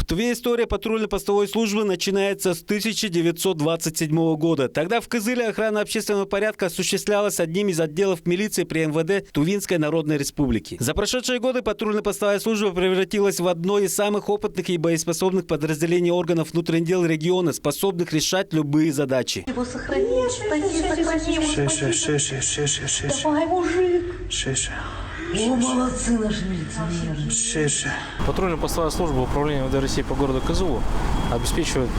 Твоя история патрульно-постовой службы начинается с 1927 года. Тогда в Кызыле охрана общественного порядка осуществлялась одним из отделов милиции при МВД Тувинской Народной Республики. За прошедшие годы патрульно-постовая служба превратилась в одно из самых опытных и боеспособных подразделений органов внутренних дел региона, способных решать любые задачи. Его сохранить, Давай, мужик. О, молодцы наши милиционеры. Патрульно-постовая служба управления МВД России по городу Кызылу обеспечивает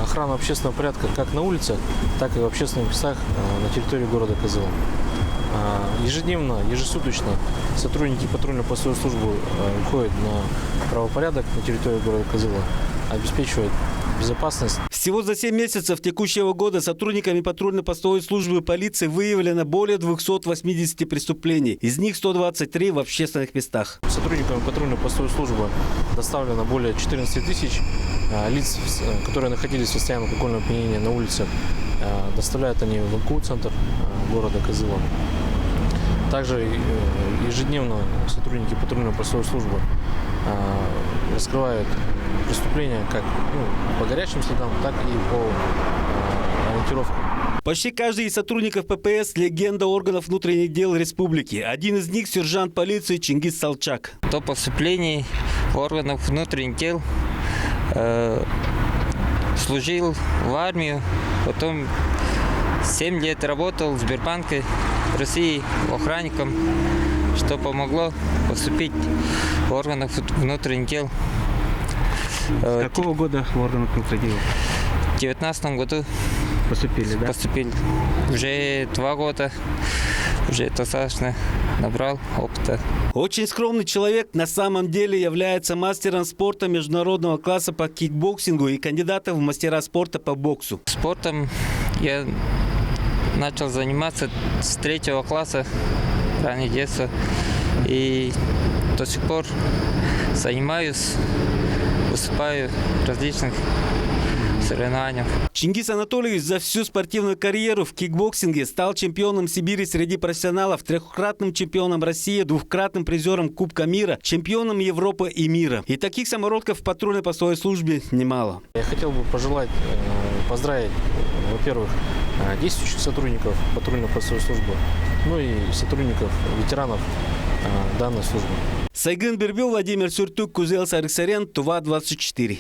охрану общественного порядка как на улицах, так и в общественных местах на территории города Кызыла. Ежедневно, ежесуточно сотрудники патрульно-постовой службы выходят на правопорядок на территории города Кызыла, обеспечивают безопасность. Всего за 7 месяцев текущего года сотрудниками патрульно-постовой службы полиции выявлено более 280 преступлений. Из них 123 в общественных местах. Сотрудниками патрульно-постовой службы доставлено более 14 тысяч лиц, которые находились в состоянии алкогольного опьянения на улицах. Доставляют они в МКУ-центр города Кызыла. Также ежедневно сотрудники патрульно-постовой службы раскрывают преступления как по горячим следам, так и по ориентировкам. Почти каждый из сотрудников ППС – легенда органов внутренних дел республики. Один из них – сержант полиции Чингис Салчак. До поступления в органах внутренних дел служил в армию, потом 7 лет работал в Сбербанке России охранником, что помогло поступить в органах внутренних дел. С какого года в органах внутренних дел? В 2019 году Поступили, да? поступили. Уже 2 года, уже достаточно набрал опыта. Очень скромный человек на самом деле является мастером спорта международного класса по кикбоксингу и кандидатом в мастера спорта по боксу. Спортом я начал заниматься с 3 класса, раннего детства, и до сих пор занимаюсь, выступаю в различных соревнованиях. Чингис Анатольевич за всю спортивную карьеру в кикбоксинге стал чемпионом Сибири среди профессионалов, 3-кратным чемпионом России, 2-кратным призером Кубка мира, чемпионом Европы и мира. И таких самородков в патрульно-постовой службе немало. Я хотел бы пожелать, поздравить, во-первых, действующих сотрудников патрульно-постовой службы, ну и сотрудников, ветеранов данной службы. Сайгын Бербил, Владимир Сюртук, Кузел Сарыксарян, Тува 24.